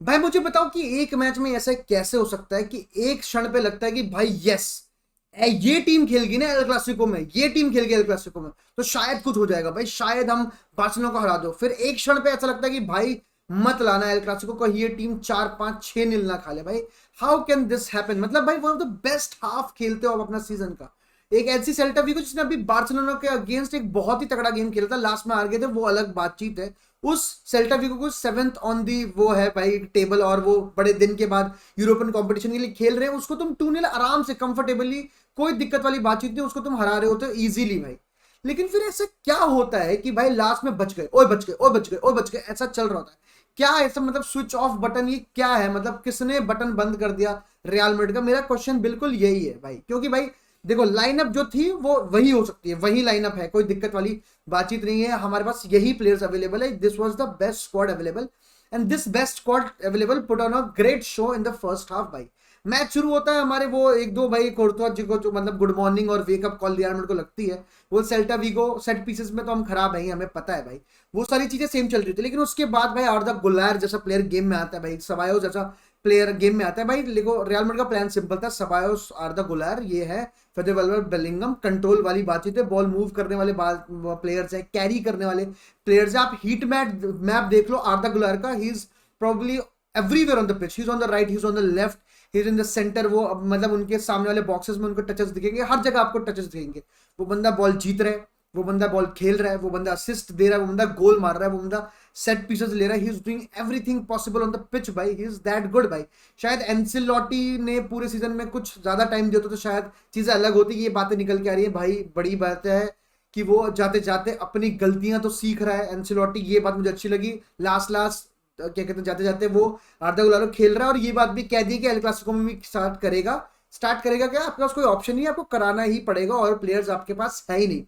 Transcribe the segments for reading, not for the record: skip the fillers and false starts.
भाई मुझे बताओ कि एक मैच में ऐसा कैसे हो सकता है कि एक क्षण पे लगता है कि भाई यस, ये टीम खेल गई ना एल क्लासिको में, ये टीम खेल गई एल क्लासिको में, तो शायद कुछ हो जाएगा भाई, शायद हम बार्सिलोना को हरा दो। फिर एक क्षण पे ऐसा लगता है कि भाई मत लाना एल क्लासिको को, ये टीम 4-5-6-0 ना खा ले भाई। How can this happen? मतलब भाई one of the best half खेलते हो आप अपना सीजन का। एक ऐसी सेल्टा वीगो जिसने अभी बार्सिलोना के अगेंस्ट एक बहुत ही तगड़ा गेम खेला था, लास्ट में हार गए थे, वो अलग बातचीत है। उस सेल्टा वीगो को 7th ऑन दी वो है भाई टेबल, और वो बड़े दिन के बाद यूरोपियन कंपटीशन के लिए खेल रहे हैं, उसको तुम 2-0 आराम से कंफर्टेबली, कोई दिक्कत वाली बातचीत नहीं, उसको तुम हरा रहे होते हो इजीली भाई। लेकिन फिर ऐसा क्या होता है कि भाई लास्ट में बच गए, ओए बच गए, ओए बच गए, ओए बच गए, ऐसा चल रहा होता है। क्या ऐसा मतलब स्विच ऑफ बटन ये क्या है? मतलब किसने बटन बंद कर दिया रियल मैड्रिड का? मेरा क्वेश्चन बिल्कुल यही है भाई, क्योंकि भाई देखो लाइनअप जो थी वो वही हो सकती है, वही लाइनअप है, कोई दिक्कत वाली बातचीत नहीं है, हमारे पास यही प्लेयर्स अवेलेबल है, this was the best squad available, and this best squad available put on a great show in the first half भाई। मैच शुरू होता है हमारे, वो एक दो भाई कोर्तुआ जी को जो मतलब गुड मॉर्निंग और वेकअप कॉल रियल मैड्रिड को लगती है, वो सेल्टा वीगो सेट पीसेस में तो हम खराब हैं, हमें पता है भाई, वो सारी चीजें सेम चल रही थी। लेकिन उसके बाद भाई आर्दा गुलार जैसा प्लेयर गेम में आता है भाई, सबायो जैसा प्लेयर गेम में आता है भाई। देखो रियल मैड्रिड का प्लान सिंपल था, सबायोस आर्दा गुलार ये है, फेदर वेलवेयर बेलिंगम कंट्रोल वाली बातचीत है, बॉल मूव करने वाले प्लेयर्स है, कैरी करने वाले प्लेयर्स है। आप हीट मैप देख लो आर्दा गुलार का, he is probably everywhere on the pitch, he is on the right, he is on the left, he is in the centre. वो मतलब उनके सामने वाले बॉक्सेस में उनको टचेस दिखेंगे, हर जगह आपको टचेस दिखेंगे। वो बंदा बॉल जीत रहा है, वो बंदा बॉल खेल रहा है, वो बंदा असिस्ट दे रहा है, वो बंदा गोल मार रहा है, वो बंदा सेट पीसेस ले रहा है, he is doing everything possible on the pitch भाई, ही इज दैट गुड भाई। शायद एंसिलोटी ने पूरे सीजन में कुछ ज्यादा टाइम दिया तो शायद चीजें अलग होती। ये बातें निकल के आ रही है भाई, बड़ी बात है कि वो जाते जाते अपनी गलतियां तो सीख रहा है एंसिलोटी, ये बात मुझे अच्छी लगी। लास्ट लास्ट क्या कहते हैं, जाते जाते वो आर्दा गुलारो खेल रहा है, और ये बात भी कह दी कि एल क्लासिको में भी स्टार्ट करेगा क्या? आपके पास कोई ऑप्शन नहीं है, आपको कराना ही पड़ेगा, और प्लेयर्स आपके पास है ही नहीं।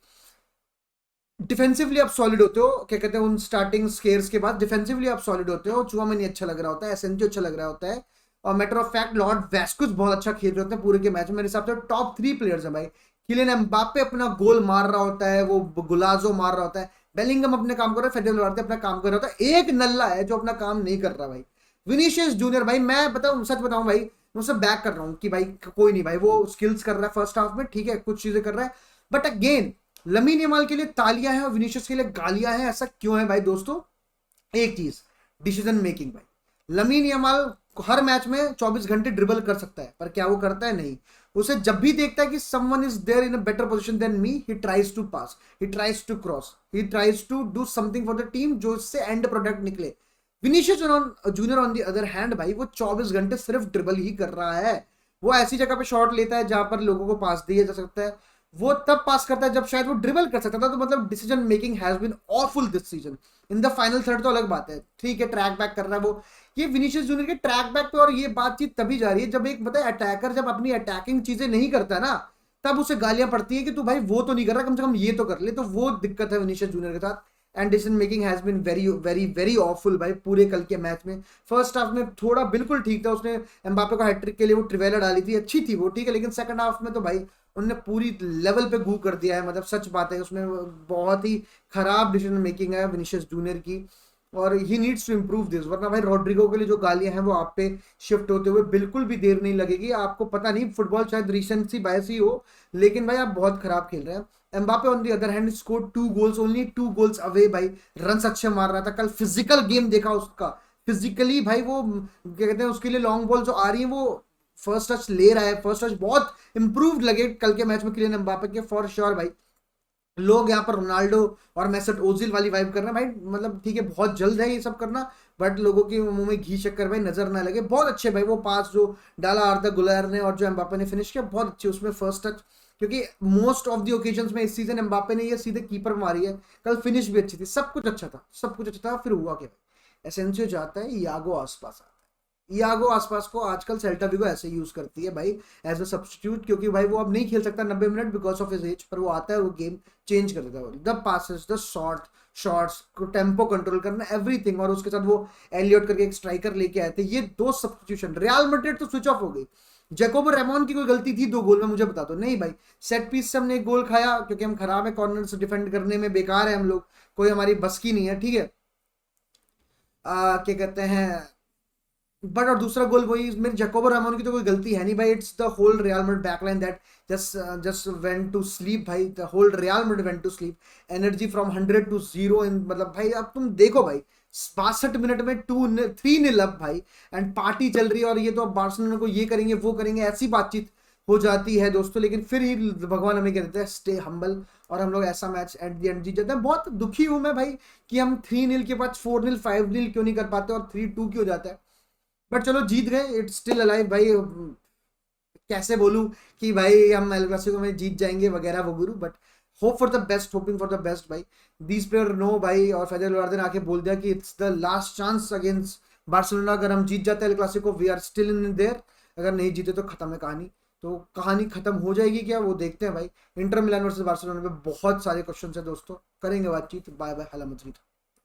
डिफेंसिवली आप सॉलिड होते हो, क्या कहते हैं, उन स्टार्टिंग स्केयर्स के बाद डिफेंसिवली आप सॉलिड होते हो, चुआमेनी अच्छा लग रहा होता है, एसेंसियो अच्छा लग रहा होता है, और मैटर ऑफ फैक्ट लॉर्ड वेस्कुस बहुत अच्छा खेल रहे होते हैं पूरे के मैच में। मेरे हिसाब से टॉप 3 प्लेयर्स हैं भाई। किलियन एम्बाप्पे अपना गोल मार रहा होता है, वो गुलाजो मार रहा होता है, बेलिंगम अपने काम कर रहा है, फेडरल वार्ते अपना काम कर रहा होता है, एक नल्ला है जो अपना काम नहीं कर रहा भाई, विनीशियस जूनियर भाई। मैं बताऊं, सच बताऊं भाई, मैं उसे बैक कर रहा हूं कि भाई कोई नहीं भाई, वो स्किल्स कर रहा है फर्स्ट हाफ में, ठीक है, कुछ चीजें कर रहा है, बट अगेन लमीन यमाल के लिए तालियां हैं और विनीशियस के लिए गालियां हैं। ऐसा क्यों है भाई दोस्तों? एक चीज, डिसीजन मेकिंग भाई। लमीन यमाल हर मैच में 24 घंटे ड्रिबल कर सकता है, पर क्या वो करता है? नहीं। उसे जब भी देखता है कि someone is there in a better position than me, he tries to pass, he tries to cross, he tries to do something for the team जो इससे एंड प्रोडक्ट निकले। Vinicius Junior on the other hand भाई, वो 24 घंटे सिर्फ dribble ही कर रहा है। वो ऐसी जगह पे शॉट लेता है जहां पर लोगों को पास दिया जा सकता है, वो तब पास करता है जब शायद वो ड्रिबल कर सकता था। तो मतलब decision making has been awful this season. In the final third तो अलग बात है, ठीक है, ट्रैक बैक कर रहा है वो, ये विनीशियस जूनियर के ट्रैक बैक पे, और ये बातचीत तभी जा रही है जब एक बताए अटैकर जब अपनी अटैकिंग चीजें नहीं करता ना, तब उसे गालियां पड़ती है कि तू भाई वो तो नहीं कर रहा, कम से कम ये तो कर ले। तो वो दिक्कत है विनीशियस जूनियर के साथ, and decision making has been very very very awful भाई पूरे कल के मैच में। फर्स्ट हाफ में थोड़ा बिल्कुल ठीक था, उसने एम्बापे को हैट्रिक के लिए वो ट्रिवेला डाली थी, अच्छी थी वो, ठीक है, लेकिन सेकंड हाफ में तो भाई उनने पूरी लेवल पे गू कर दिया है, मतलब सच बात है, उसमें बहुत ही खराब डिसीजन मेकिंग है विनीशियस जूनियर की, और he needs to improve this. वरना भाई रॉड्रिगो के लिए जो गालियां हैं वो आप पे शिफ्ट होते हुए बिल्कुल भी देर नहीं लगेगी आपको। पता नहीं फुटबॉल शायद रिसेंसी बायस ही हो, लेकिन भाई आप बहुत खराब खेल रहे हैं। Mbappe on the other hand score 2 goals, only 2 goals away भाई, रन अच्छे मार रहा था कल, फिजिकल गेम देखा उसका, फिजिकली भाई वो क्या कहते हैं, उसके लिए लॉन्ग बॉल जो आ रही है वो फर्स्ट टच ले रहा है, फर्स्ट टच बहुत इंप्रूव्ड लगे कल के मैच में किलियन एम्बापे के, फॉर श्योर भाई। लोग यहाँ पर रोनाल्डो और मेसट ओजिल वाली वाइब कर रहे हैं भाई, मतलब ठीक है बहुत जल्द है ये सब करना, बट लोगों के मुंह में घी शक्कर भाई नजर ना लगे। बहुत अच्छे भाई वो पास जो डाला आर्दा गुलर ने और जो एम्बापे ने फिनिश किया, बहुत अच्छे उसमें फर्स्ट टच, क्योंकि मोस्ट ऑफ द ओकेजन्स में इस सीजन एम्बापे ने ये सीधे कीपर मारी है, कल फिनिश भी अच्छी थी, सब कुछ अच्छा था, सब कुछ अच्छा था। फिर हुआ क्या भाई, एसेंसियो जाता है, यागो आसपास आता है, यागो आसपास को आजकल सेल्टा विगो ऐसे यूज करती है भाई एज अ सब्स्टिट्यूट, क्योंकि भाई वो अब नहीं खेल सकता 90 minute because of his age, पर वो आता है और वो गेम चेंज कर देता है, द पासेस, द शॉट्स को टेम्पो कंट्रोल करना, एवरीथिंग। और उसके साथ वो एलियट करके एक स्ट्राइकर लेके आए थे, ये दो सब्स्टिट्यूशन। रियल मैड्रिड तो स्विच ऑफ हो गई। जैकोबो रेमोन की कोई गलती थी 2 गोल में? मुझे बता दो। नहीं भाई, सेट पीस से हमने एक गोल खाया क्योंकि हम खराब है, कॉर्नर से डिफेंड करने में बेकार है हम लोग, कोई हमारी बस की नहीं है, ठीक है। क्या कहते हैं, बट और दूसरा गोल वही, मेरे जैकोबो रामोन की तो कोई गलती है नहीं भाई, it's the whole real Madrid backline that just went to sleep भाई, the whole real Madrid went to sleep, energy from 100 to 0 in, मतलब भाई अब तुम देखो भाई 62 मिनट में 3-0 अप भाई, एंड पार्टी चल रही है, और ये तो अब बार्सिलोना को ये करेंगे वो करेंगे ऐसी बातचीत हो जाती है दोस्तों, लेकिन फिर ही भगवान हमें कह देते हैं स्टे हम्बल, और हम लोग ऐसा मैच एट द एंड जीत जाते हैं। बहुत दुखी हूं मैं भाई कि हम 3-0 के बाद 4-0 5-0 क्यों नहीं कर पाते और 3-2 क्यों हो जाता है, बट चलो जीत गए, इट्स स्टिल अलाइव भाई। कैसे बोलूं कि भाई हम एल क्लासिको में जीत जाएंगे वगैरह वगैरह, but hope for the best, hoping for the best भाई। दीज प्लेयर नो भाई, और फेडरर वालवर्दे ने आके बोल दिया कि it's the last chance against Barcelona, अगर हम जीत जाते हैं El Clasico we are still in there, अगर नहीं जीते तो खत्म है कहानी। तो कहानी खत्म हो जाएगी क्या, वो देखते हैं भाई। इंटर मिलान वर्सेस बार्सिलोना पे बहुत सारे क्वेश्चन है दोस्तों, करेंगे बातचीत। बाय बाय, हला मत